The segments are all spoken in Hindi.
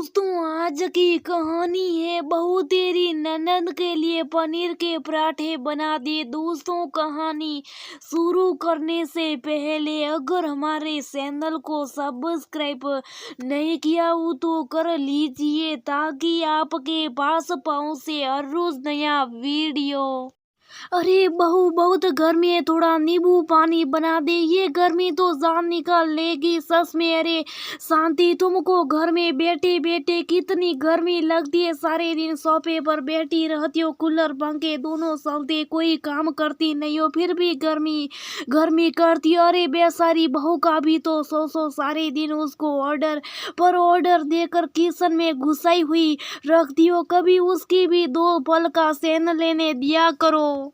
दोस्तों, आज की कहानी है बहू तेरी ननद के लिए पनीर के पराठे बना दिए। दोस्तों, कहानी शुरू करने से पहले अगर हमारे चैनल को सब्सक्राइब नहीं किया हो तो कर लीजिए ताकि आपके पास पहुंचे हर रोज नया वीडियो। अरे बहू, बहुत गर्मी है, थोड़ा नींबू पानी बना दे। ये गर्मी तो जान निकाल लेगी सच में। अरे शांति, तुमको घर में बैठे बैठे कितनी गर्मी लगती है। सारे दिन सोफे पर बैठी रहती हो, कूलर पंखे दोनों चलते, कोई काम करती नहीं हो, फिर भी गर्मी गर्मी करती हो। अरे बेचारी बहू का भी तो सो सारे दिन उसको ऑर्डर पर ऑर्डर देकर किचन में घुसाई हुई रखती हो। कभी उसकी भी दो पल का चैन लेने दिया करो।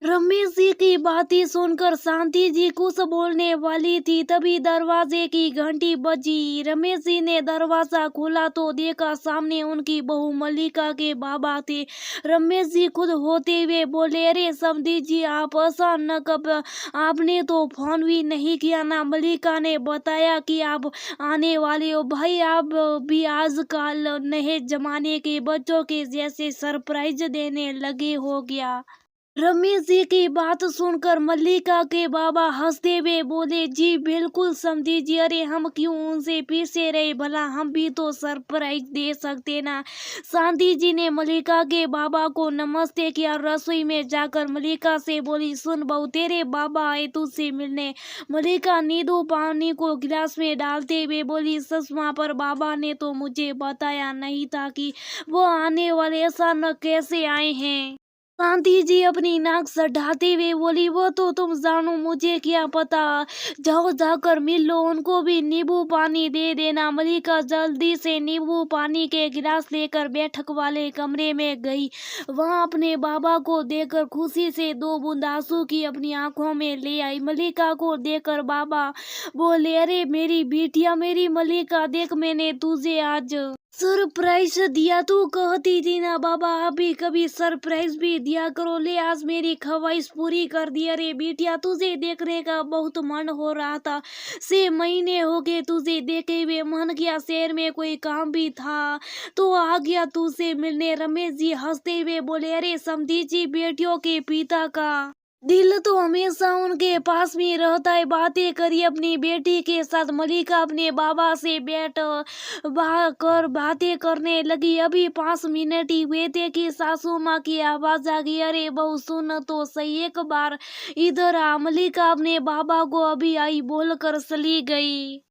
रमेश जी की बातें सुनकर शांति जी कुछ बोलने वाली थी, तभी दरवाजे की घंटी बजी। रमेश जी ने दरवाजा खोला तो देखा सामने उनकी बहू मल्लिका के बाबा थे। रमेश जी खुद होते हुए बोले, अरे समधी जी, आप ऐसा न कब, आपने तो फोन भी नहीं किया ना। मल्लिका ने बताया कि आप आने वाले हो। भाई, आप भी आजकल नए जमाने के बच्चों के जैसे सरप्राइज देने लगे हो गया। रमेश जी की बात सुनकर मल्लिका के बाबा हंसते हुए बोले, जी बिल्कुल समधी जी, अरे हम क्यों उनसे पीछे रहे, भला हम भी तो सरप्राइज दे सकते ना। शांति जी ने मल्लिका के बाबा को नमस्ते किया। रसोई में जाकर मल्लिका से बोली, सुन बहू, तेरे बाबा आए तुझसे मिलने। मल्लिका नींबू पानी को गिलास में डालते हुए बोली, ससमा, पर बाबा ने तो मुझे बताया नहीं था कि वो आने वाले, ऐसा न कैसे आए हैं। शांति जी अपनी नाक सढ़ाते हुए बोली, वो तो तुम जानो, मुझे क्या पता। जाओ, जाकर मिल लो, उनको भी नींबू पानी दे देना। मल्लिका जल्दी से नींबू पानी के गिलास लेकर बैठक वाले कमरे में गई। वहां अपने बाबा को देखकर खुशी से दो बूंद आंसू की अपनी आंखों में ले आई। मल्लिका को देखकर बाबा बोले, अरे मेरी बिटिया, मेरी मल्लिका, देख मैंने तुझे आज सरप्राइज दिया। तू कहती थी ना बाबा, आप भी कभी सरप्राइज भी दिया करो। ले, आज मेरी ख्वाहिश पूरी कर दी। अरे बिटिया, तुझे देखने का बहुत मन हो रहा था, 6 महीने हो गए तुझे देखे हुए। मन किया शहर में कोई काम भी था तो आ गया तुझसे मिलने। रमेश जी हंसते हुए बोले, अरे समधी जी, बेटियों के पिता का दिल तो हमेशा उनके पास में रहता है। बातें करी अपनी बेटी के साथ। मल्लिका अपने बाबा से बैठ कर बातें करने लगी। अभी 5 मिनट ही हुए थे कि सासू माँ की आवाज आ गई, अरे बहू सुन तो सही, एक बार इधर आ। मल्लिका अपने बाबा को अभी आई बोलकर चली गई।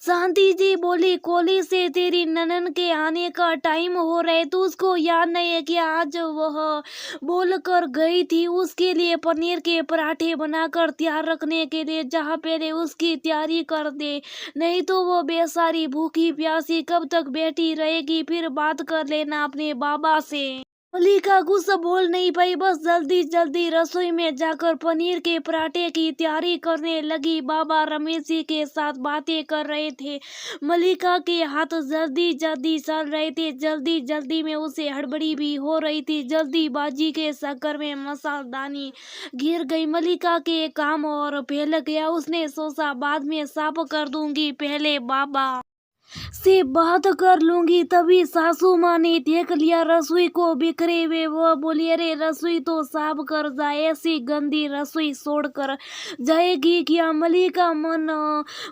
शांति जी बोली, कोली से तेरी ननन के आने का टाइम हो रहा है, तो उसको याद नहीं है कि आज वह बोलकर गई थी उसके लिए पनीर के पराठे बनाकर तैयार रखने के लिए। जहाँ पहले उसकी तैयारी कर दे, नहीं तो वो बेचारी भूखी प्यासी कब तक बैठी रहेगी। फिर बात कर लेना अपने बाबा से। मल्लिका कुछ बोल नहीं पाई, बस जल्दी जल्दी रसोई में जाकर पनीर के पराठे की तैयारी करने लगी। बाबा रमेश जी के साथ बातें कर रहे थे। मल्लिका के हाथ जल्दी जल्दी चल रहे थे, जल्दी जल्दी में उसे हड़बड़ी भी हो रही थी। जल्दीबाजी के चक्कर में मसालदानी गिर गई। मल्लिका के काम और फैल गया। उसने सोचा बाद में साफ कर दूंगी, पहले बाबा से बात कर लूंगी। तभी सासू माँ ने देख लिया रसोई को बिखरे हुए। वो बोली, अरे रसोई तो साफ कर जा, ऐसी गंदी रसोई छोड़कर जाएगी क्या। मल्लिका मन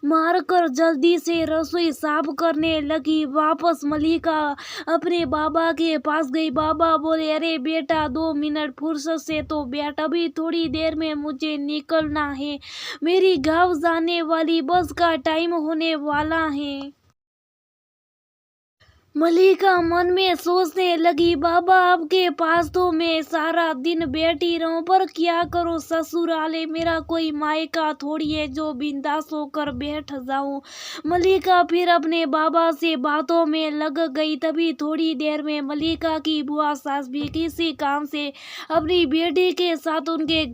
मारकर जल्दी से रसोई साफ करने लगी। वापस मल्लिका अपने बाबा के पास गई। बाबा बोले, अरे बेटा, 2 मिनट फुर्सत से तो बैठ, अभी थोड़ी देर में मुझे निकलना है, मेरी गाँव जाने वाली बस का टाइम होने वाला है। मल्लिका मन में सोचने लगी, बाबा आपके पास तो मैं सारा दिन बैठी रहूं, पर क्या करूं, ससुराले मेरा कोई मायका थोड़ी है जो बिंदास होकर बैठ जाऊं। मल्लिका फिर अपने बाबा से बातों में लग गई। तभी थोड़ी देर में मल्लिका की बुआ सास भी किसी काम से अपनी बेटी के साथ उनके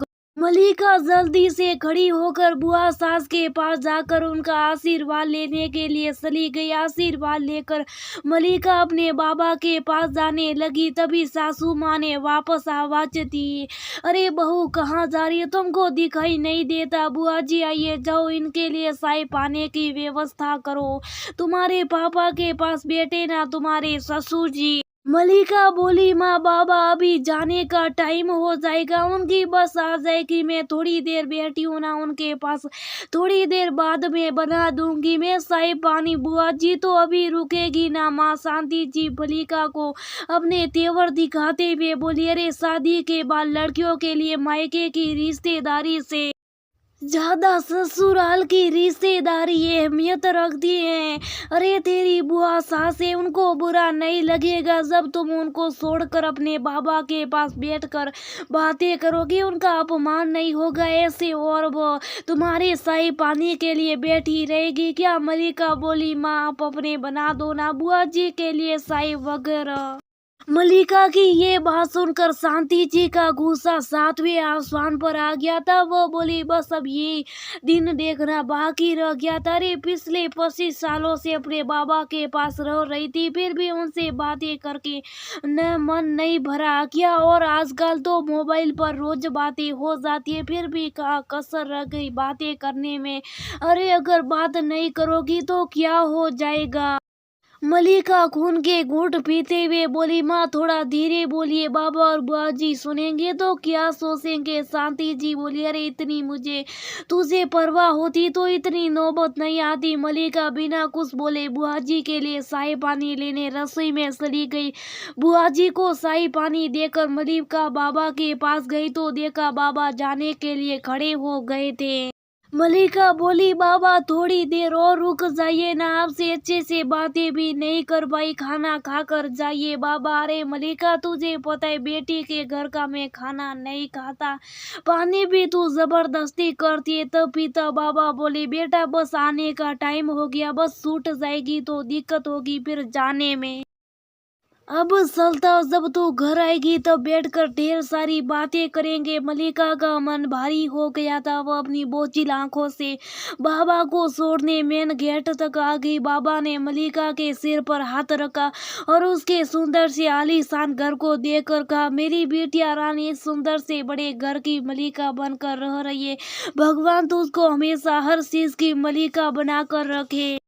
मलिका जल्दी से खड़ी होकर बुआ सास के पास जाकर उनका आशीर्वाद लेने के लिए चली गई। आशीर्वाद लेकर मलिका अपने बाबा के पास जाने लगी, तभी सासू माँ ने वापस आवाज दी, अरे बहू कहाँ जा रही है, तुमको दिखाई नहीं देता। बुआ जी आइए, जाओ इनके लिए चाय पाने की व्यवस्था करो, तुम्हारे पापा के पास बैठे ना तुम्हारे ससुर जी। मलिका बोली, माँ बाबा अभी जाने का टाइम हो जाएगा, उनकी बस आ जाएगी, मैं थोड़ी देर बैठी हूँ ना उनके पास, थोड़ी देर बाद में बना दूंगी मैं चाय पानी। बुआ जी तो अभी रुकेगी ना। माँ शांति जी मलिका को अपने तेवर दिखाते हुए बोली, अरे शादी के बाद लड़कियों के लिए मायके की रिश्तेदारी से ज्यादा ससुराल की रिश्तेदारी अहमियत रखती है। अरे तेरी बुआ सास है, उनको बुरा नहीं लगेगा जब तुम उनको छोड़कर अपने बाबा के पास बैठकर बातें करोगी, उनका अपमान नहीं होगा ऐसे, और वो तुम्हारे चाय पानी के लिए बैठी रहेगी क्या। मलिका बोली, माँ आप अपने बना दो ना बुआ जी के लिए चाय वगैरह। मलिका की ये बात सुनकर शांति जी का गुस्सा 7वें आसमान पर आ गया था। वो बोली, बस अब ये दिन देखना बाकी रह गया था। अरे पिछले 25 सालों से अपने बाबा के पास रह रही थी, फिर भी उनसे बातें करके न मन नहीं भरा क्या, और आजकल तो मोबाइल पर रोज बातें हो जाती है, फिर भी कहाँ कसर रह गई बातें करने में। अरे अगर बात नहीं करोगी तो क्या हो जाएगा। मलिका खून के घूंट पीते हुए बोली, माँ थोड़ा धीरे बोलिए, बाबा और बुआ जी सुनेंगे तो क्या सोचेंगे। शांति जी बोली, अरे इतनी मुझे तुझे परवाह होती तो इतनी नौबत नहीं आती। मलिका बिना कुछ बोले बुआ जी के लिए चाय पानी लेने रसोई में चली गई। बुआ जी को चाय पानी देकर मलिका बाबा के पास गई तो देखा बाबा जाने के लिए खड़े हो गए थे। मलिका बोली, बाबा थोड़ी देर और रुक जाइए ना, आपसे अच्छे से बातें भी नहीं कर पाई, खाना खाकर जाइए। बाबा, अरे मलिका तुझे पता है बेटी के घर का मैं खाना नहीं खाता, पानी भी तू जबरदस्ती करती है तब पीता। बाबा बोले, बेटा बस आने का टाइम हो गया, बस छूट जाएगी तो दिक्कत होगी फिर जाने में। अब चलता जब तू घर आएगी तब बैठकर ढेर सारी बातें करेंगे। मलिका का मन भारी हो गया था। वह अपनी बोझिल आंखों से बाबा को छोड़ने मेन गेट तक आ गई। बाबा ने मलिका के सिर पर हाथ रखा और उसके सुंदर से आलीशान घर को देखकर कहा, मेरी बेटिया रानी इस सुंदर से बड़े घर की मलिका बनकर रह रही है। भगवान तुझको हमेशा हर चीज की मलिका बनाकर रखे।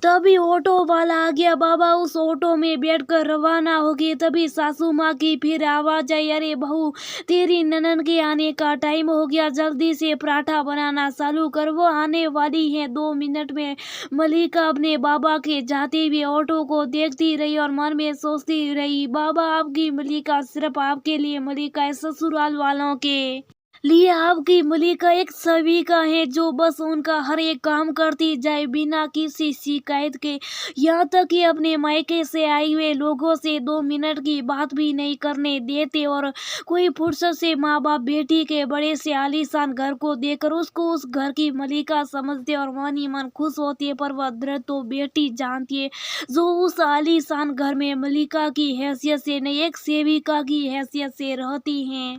तभी ऑटो वाला आ गया। बाबा उस ऑटो में बैठकर रवाना हो गए। तभी सासू माँ की फिर आवाज आई, अरे बहू तेरी ननद के आने का टाइम हो गया, जल्दी से पराठा बनाना चालू कर, वो आने वाली है 2 मिनट में। मलिका अपने बाबा के जाते हुए ऑटो को देखती रही और मन में सोचती रही, बाबा आपकी मलिका सिर्फ आपके लिए मलिका है, ससुराल वालों के लिए आपकी मलिका एक सेविका है जो बस उनका हर एक काम करती जाए बिना किसी शिकायत के। यहाँ तक कि अपने मायके से आए हुए लोगों से 2 मिनट की बात भी नहीं करने देते, और कोई फुर्सत से माँ बाप बेटी के बड़े से आलीशान घर को देखकर उसको उस घर की मलिका समझते और मन ही मन खुश होती है। पर वह दर्द तो बेटी जानती है जो उस आलीशान घर में मलिका की हैसियत से नहीं, एक सेविका की हैसियत से रहती हैं।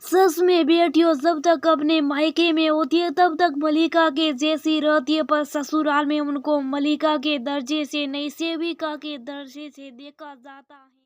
सच में बेटियों जब तक अपने मायके में होती है तब तक मलिका के जैसी रहती है, पर ससुराल में उनको मलिका के दर्जे से नहीं सेविका के दर्जे से देखा जाता है।